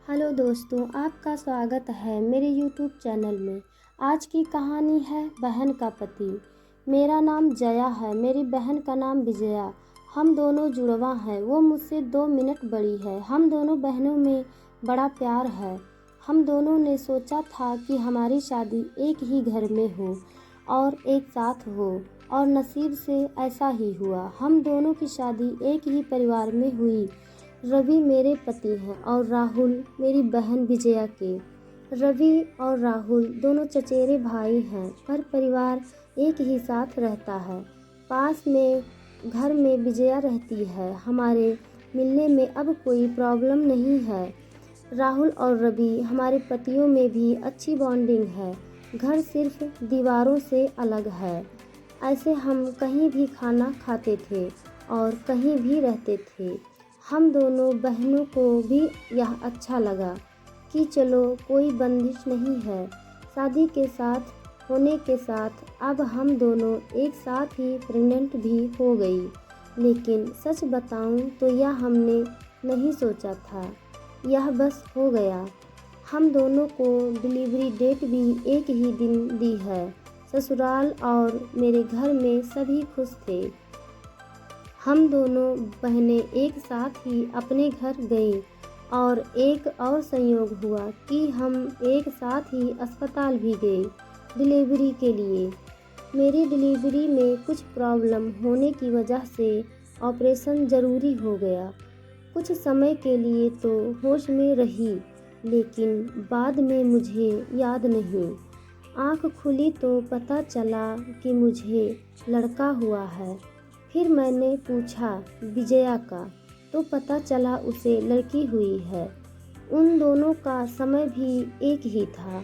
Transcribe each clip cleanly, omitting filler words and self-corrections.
Hello दोस्तों, आपका स्वागत है मेरे यूट्यूब चैनल में। आज की कहानी है बहन का पति। मेरा नाम जया है, मेरी बहन का नाम विजया। हम दोनों जुड़वा हैं। वो मुझसे 2 मिनट बड़ी है। हम दोनों बहनों में बड़ा प्यार है। हम दोनों ने सोचा था कि हमारी शादी एक ही घर में हो और एक साथ हो, और नसीब से ऐसा ही हुआ। हम दोनों की शादी एक ही परिवार में हुई। रवि मेरे पति हैं और राहुल मेरी बहन विजया के। रवि और राहुल दोनों चचेरे भाई हैं, पर परिवार एक ही साथ रहता है। पास में घर में विजया रहती है। हमारे मिलने में अब कोई प्रॉब्लम नहीं है। राहुल और रवि हमारे पतियों में भी अच्छी बॉन्डिंग है। घर सिर्फ दीवारों से अलग है। ऐसे हम कहीं भी खाना खाते थे और कहीं भी रहते थे। हम दोनों बहनों को भी यह अच्छा लगा कि चलो कोई बंदिश नहीं है। शादी के साथ होने के साथ अब हम दोनों एक साथ ही प्रेग्नेंट भी हो गई। लेकिन सच बताऊं तो यह हमने नहीं सोचा था, यह बस हो गया। हम दोनों को डिलीवरी डेट भी एक ही दिन दी है। ससुराल और मेरे घर में सभी खुश थे। हम दोनों बहनें एक साथ ही अपने घर गईं और एक और संयोग हुआ कि हम एक साथ ही अस्पताल भी गए डिलीवरी के लिए। मेरी डिलीवरी में कुछ प्रॉब्लम होने की वजह से ऑपरेशन ज़रूरी हो गया। कुछ समय के लिए तो होश में रही, लेकिन बाद में मुझे याद नहीं। आँख खुली तो पता चला कि मुझे लड़का हुआ है। फिर मैंने पूछा विजया का, तो पता चला उसे लड़की हुई है। उन दोनों का समय भी एक ही था।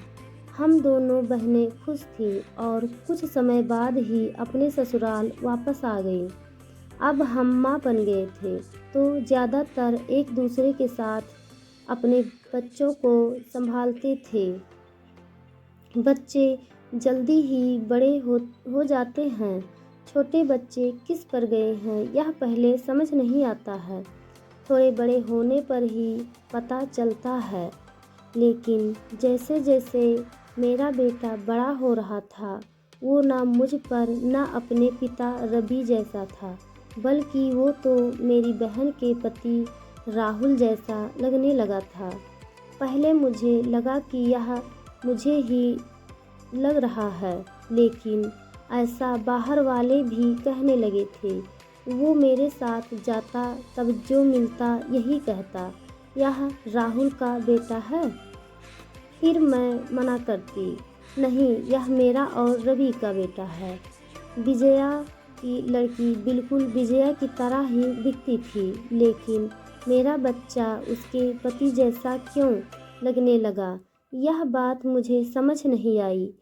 हम दोनों बहनें खुश थीं और कुछ समय बाद ही अपने ससुराल वापस आ गईं। अब हम माँ बन गए थे, तो ज़्यादातर एक दूसरे के साथ अपने बच्चों को संभालते थे। बच्चे जल्दी ही बड़े हो जाते हैं। छोटे बच्चे किस पर गए हैं यह पहले समझ नहीं आता है, थोड़े बड़े होने पर ही पता चलता है। लेकिन जैसे जैसे मेरा बेटा बड़ा हो रहा था, वो ना मुझ पर ना अपने पिता रवि जैसा था, बल्कि वो तो मेरी बहन के पति राहुल जैसा लगने लगा था। पहले मुझे लगा कि यह मुझे ही लग रहा है, लेकिन ऐसा बाहर वाले भी कहने लगे थे। वो मेरे साथ जाता तब जो मिलता यही कहता, यह राहुल का बेटा है। फिर मैं मना करती, नहीं, यह मेरा और रवि का बेटा है। विजया की लड़की बिल्कुल विजया की तरह ही दिखती थी, लेकिन मेरा बच्चा उसके पति जैसा क्यों लगने लगा, यह बात मुझे समझ नहीं आई।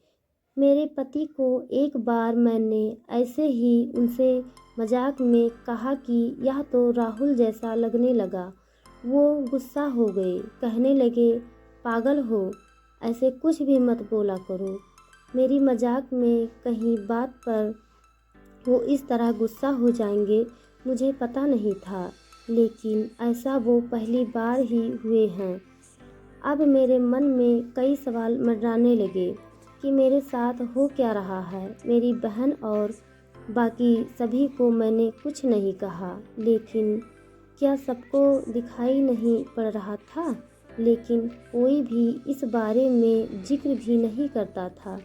मेरे पति को एक बार मैंने ऐसे ही उनसे मजाक में कहा कि यह तो राहुल जैसा लगने लगा। वो गुस्सा हो गए, कहने लगे पागल हो, ऐसे कुछ भी मत बोला करो। मेरी मजाक में कहीं बात पर वो इस तरह गुस्सा हो जाएंगे मुझे पता नहीं था, लेकिन ऐसा वो पहली बार ही हुए हैं। अब मेरे मन में कई सवाल मंडराने लगे कि मेरे साथ हो क्या रहा है। मेरी बहन और बाकी सभी को मैंने कुछ नहीं कहा, लेकिन क्या सबको दिखाई नहीं पड़ रहा था? लेकिन कोई भी इस बारे में जिक्र भी नहीं करता था।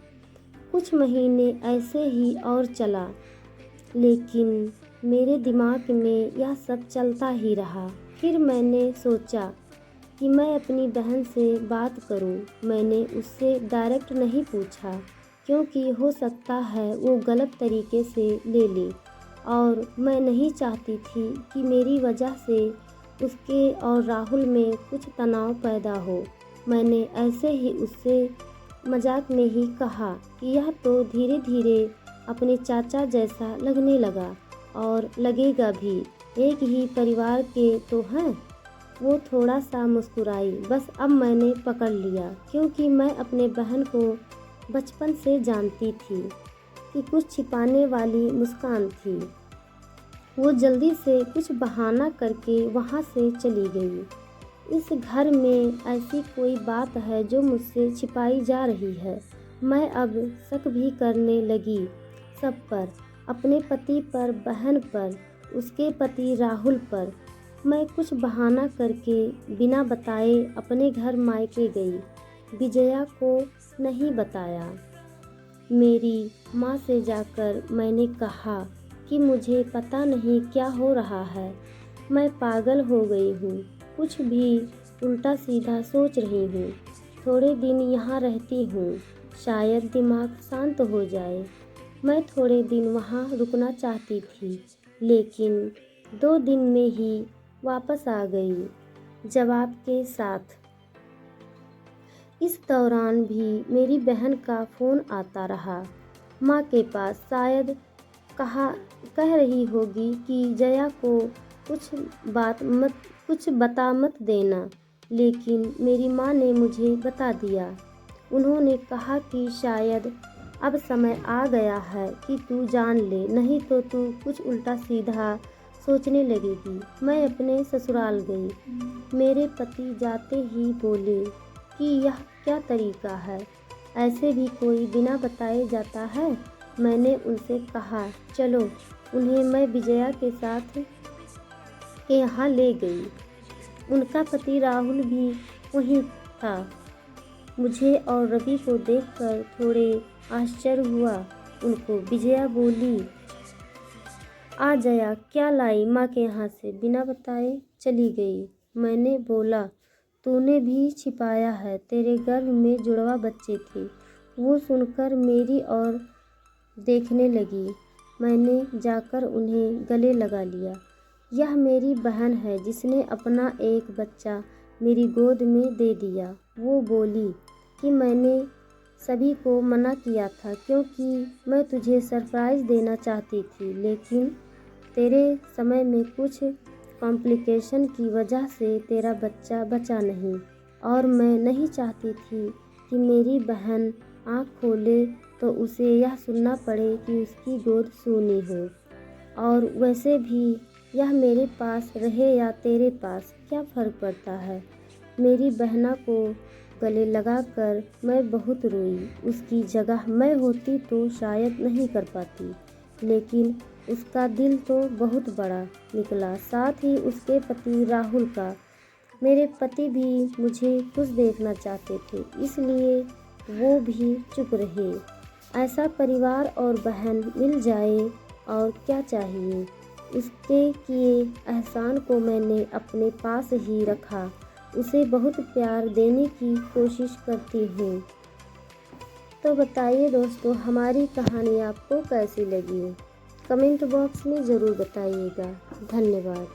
कुछ महीने ऐसे ही और चला, लेकिन मेरे दिमाग में यह सब चलता ही रहा। फिर मैंने सोचा कि मैं अपनी बहन से बात करूं। मैंने उससे डायरेक्ट नहीं पूछा, क्योंकि हो सकता है वो गलत तरीके से ले ले, और मैं नहीं चाहती थी कि मेरी वजह से उसके और राहुल में कुछ तनाव पैदा हो। मैंने ऐसे ही उससे मजाक में ही कहा कि यह तो धीरे धीरे अपने चाचा जैसा लगने लगा, और लगेगा भी, एक ही परिवार के तो हैं। वो थोड़ा सा मुस्कुराई। बस अब मैंने पकड़ लिया, क्योंकि मैं अपने बहन को बचपन से जानती थी कि कुछ छिपाने वाली मुस्कान थी। वो जल्दी से कुछ बहाना करके वहाँ से चली गई। इस घर में ऐसी कोई बात है जो मुझसे छिपाई जा रही है। मैं अब शक भी करने लगी सब पर, अपने पति पर, बहन पर, उसके पति राहुल पर। मैं कुछ बहाना करके बिना बताए अपने घर मायके गई। विजया को नहीं बताया। मेरी माँ से जाकर मैंने कहा कि मुझे पता नहीं क्या हो रहा है, मैं पागल हो गई हूँ, कुछ भी उल्टा सीधा सोच रही हूँ। थोड़े दिन यहाँ रहती हूँ, शायद दिमाग शांत हो जाए। मैं थोड़े दिन वहाँ रुकना चाहती थी, लेकिन 2 दिन में ही वापस आ गई जवाब के साथ। इस दौरान भी मेरी बहन का फ़ोन आता रहा माँ के पास। शायद कह रही होगी कि जया को कुछ बता मत देना, लेकिन मेरी माँ ने मुझे बता दिया। उन्होंने कहा कि शायद अब समय आ गया है कि तू जान ले, नहीं तो तू कुछ उल्टा सीधा सोचने लगेगी। मैं अपने ससुराल गई। मेरे पति जाते ही बोले कि यह क्या तरीका है, ऐसे भी कोई बिना बताए जाता है। मैंने उनसे कहा चलो, उन्हें मैं विजया के साथ यहाँ ले गई। उनका पति राहुल भी वहीं था। मुझे और रवि को देखकर थोड़े आश्चर्य हुआ। उनको विजया बोली, आ जया, क्या लाई माँ के यहाँ से बिना बताए चली गई। मैंने बोला, तूने भी छिपाया है, तेरे गर्भ में जुड़वा बच्चे थे। वो सुनकर मेरी ओर देखने लगी। मैंने जाकर उन्हें गले लगा लिया। यह मेरी बहन है जिसने अपना एक बच्चा मेरी गोद में दे दिया। वो बोली कि मैंने सभी को मना किया था क्योंकि मैं तुझे सरप्राइज़ देना चाहती थी, लेकिन तेरे समय में कुछ कॉम्प्लिकेशन की वजह से तेरा बच्चा बचा नहीं, और मैं नहीं चाहती थी कि मेरी बहन आँख खोले तो उसे यह सुनना पड़े कि उसकी गोद सूनी हो। और वैसे भी यह मेरे पास रहे या तेरे पास, क्या फ़र्क पड़ता है। मेरी बहना को गले लगाकर मैं बहुत रोई। उसकी जगह मैं होती तो शायद नहीं कर पाती, लेकिन उसका दिल तो बहुत बड़ा निकला, साथ ही उसके पति राहुल का। मेरे पति भी मुझे खुश देखना चाहते थे, इसलिए वो भी चुप रहे। ऐसा परिवार और बहन मिल जाए और क्या चाहिए। उसके किए एहसान को मैंने अपने पास ही रखा। उसे बहुत प्यार देने की कोशिश करती हूँ। तो बताइए दोस्तों, हमारी कहानी आपको कैसी लगी? कमेंट बॉक्स में ज़रूर बताइएगा। धन्यवाद।